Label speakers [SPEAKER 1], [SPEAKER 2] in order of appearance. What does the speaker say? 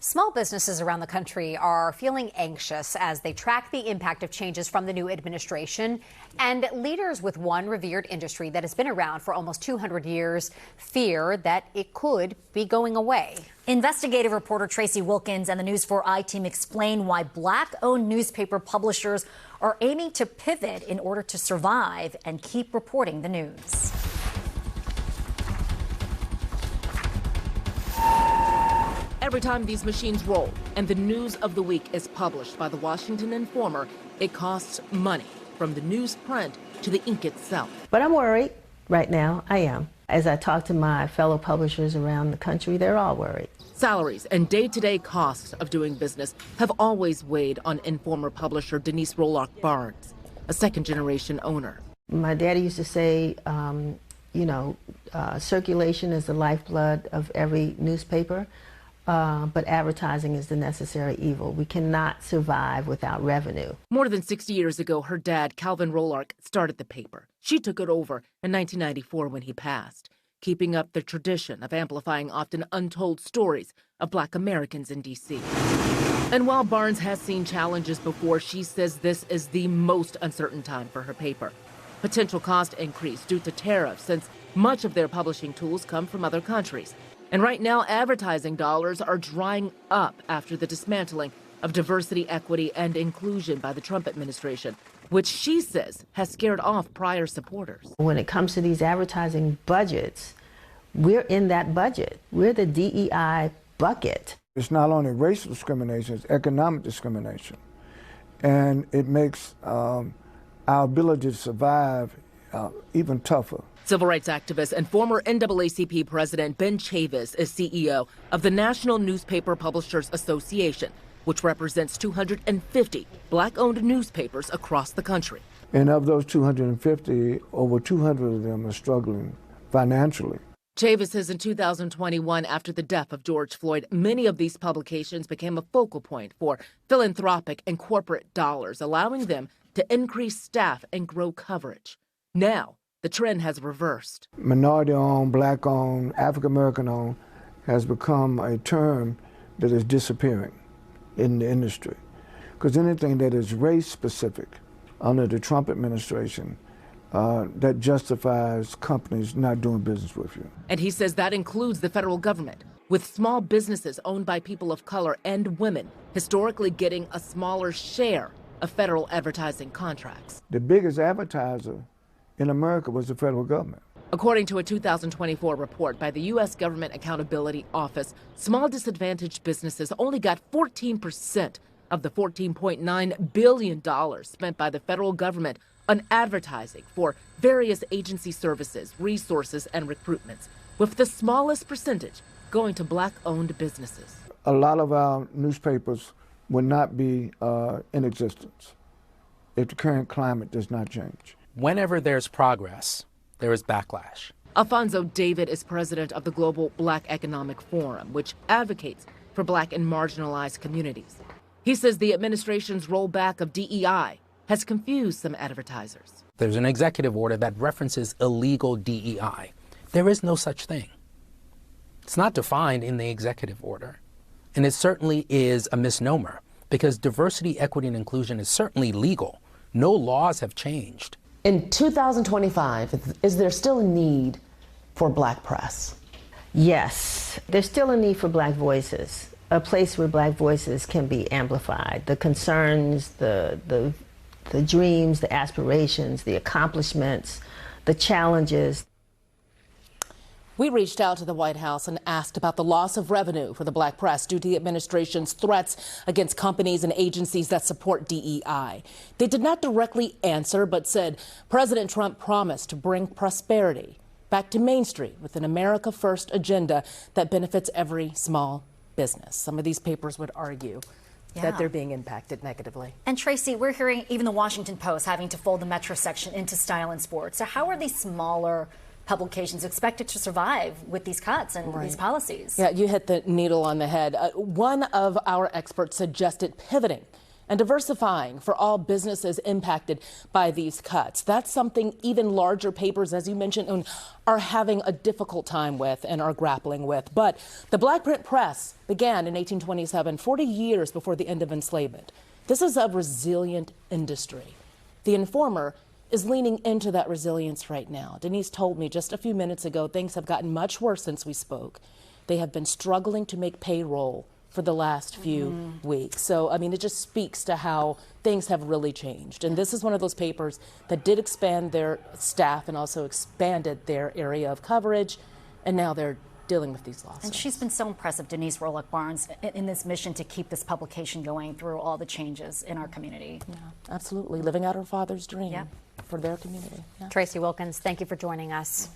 [SPEAKER 1] Small businesses around the country are feeling anxious as they track the impact of changes from the new administration. And leaders with one revered industry that has been around for almost 200 years fear that it could be going away.
[SPEAKER 2] Investigative reporter Tracee Wilkins and the News4 I-Team explain why Black-owned newspaper publishers are aiming to pivot in order to survive and keep reporting the news.
[SPEAKER 3] Every time these machines roll and the news of the week is published by the Washington Informer, it costs money, from the newsprint to the ink itself.
[SPEAKER 4] But I'm worried right now. I am. As I talk to my fellow publishers around the country, they're all worried.
[SPEAKER 3] Salaries and day-to-day costs of doing business have always weighed on Informer publisher Denise Roloff Barnes, a second-generation owner.
[SPEAKER 4] My daddy used to say, circulation is the lifeblood of every newspaper. But advertising is the necessary evil. We cannot survive without revenue.
[SPEAKER 3] More than 60 years ago, her dad, Calvin Roloff, started the paper. She took it over in 1994 when he passed, keeping up the tradition of amplifying often untold stories of Black Americans in D.C. And while Barnes has seen challenges before, she says this is the most uncertain time for her paper. Potential cost increase due to tariffs, since much of their publishing tools come from other countries. And right now, advertising dollars are drying up after the dismantling of diversity, equity, and inclusion by the Trump administration, which she says has scared off prior supporters.
[SPEAKER 4] When it comes to these advertising budgets, we're in that budget. We're the DEI bucket.
[SPEAKER 5] It's not only racial discrimination, it's economic discrimination. And it makes our ability to survive even tougher.
[SPEAKER 3] Civil rights activist and former NAACP president Ben Chavis is CEO of the National Newspaper Publishers Association, which represents 250 Black-owned newspapers across the country.
[SPEAKER 5] And of those 250, over 200 of them are struggling financially.
[SPEAKER 3] Chavis says in 2021, after the death of George Floyd, many of these publications became a focal point for philanthropic and corporate dollars, allowing them to increase staff and grow coverage. Now, the trend has reversed.
[SPEAKER 5] Minority-owned, Black-owned, African-American-owned has become a term that is disappearing in the industry. Because anything that is race-specific under the Trump administration, that justifies companies not doing business with you.
[SPEAKER 3] And he says that includes the federal government, with small businesses owned by people of color and women historically getting a smaller share of federal advertising contracts.
[SPEAKER 5] The biggest advertiser in America was the federal government.
[SPEAKER 3] According to a 2024 report by the U.S. Government Accountability Office, small disadvantaged businesses only got 14% of the $14.9 billion spent by the federal government on advertising for various agency services, resources, and recruitments, with the smallest percentage going to Black-owned businesses.
[SPEAKER 5] A lot of our newspapers would not be in existence if the current climate does not change.
[SPEAKER 6] Whenever there's progress, there is backlash.
[SPEAKER 3] Alfonso David is president of the Global Black Economic Forum, which advocates for Black and marginalized communities. He says the administration's rollback of DEI has confused some advertisers.
[SPEAKER 6] There's an executive order that references illegal DEI. There is no such thing. It's not defined in the executive order. And it certainly is a misnomer, because diversity, equity, and inclusion is certainly legal. No laws have changed.
[SPEAKER 7] In 2025, is there still a need for Black press?
[SPEAKER 4] Yes, there's still a need for Black voices, a place where Black voices can be amplified. The concerns, the dreams, the aspirations, the accomplishments, the challenges.
[SPEAKER 3] We reached out to the White House and asked about the loss of revenue for the Black press due to the administration's threats against companies and agencies that support DEI. They did not directly answer, but said President Trump promised to bring prosperity back to Main Street with an America First agenda that benefits every small business. Some of these papers would argue that they're being impacted negatively.
[SPEAKER 2] And Tracee, we're hearing even the Washington Post having to fold the Metro section into Style and Sports. So how are these smaller publications expected to survive with these cuts and these policies?
[SPEAKER 3] Yeah, you hit the needle on the head. One of our experts suggested pivoting
[SPEAKER 7] and diversifying for all businesses impacted by these cuts. That's something even larger papers, as you mentioned, are having a difficult time with and are grappling with. But the black print press began in 1827, 40 years before the end of enslavement. This is a resilient industry. The Informer is leaning into that resilience right now. Denise told me just a few minutes ago things have gotten much worse since we spoke. They have been struggling to make payroll for the last few weeks. So, I mean, it just speaks to how things have really changed. And this is one of those papers that did expand their staff and also expanded their area of coverage, and now they're dealing with these losses.
[SPEAKER 2] And she's been so impressive, Denise Rolock-Barnes, in this mission to keep this publication going through all the changes in our community.
[SPEAKER 7] Yeah, absolutely. Living out her father's dream for their community.
[SPEAKER 1] Tracee Wilkins, thank you for joining us.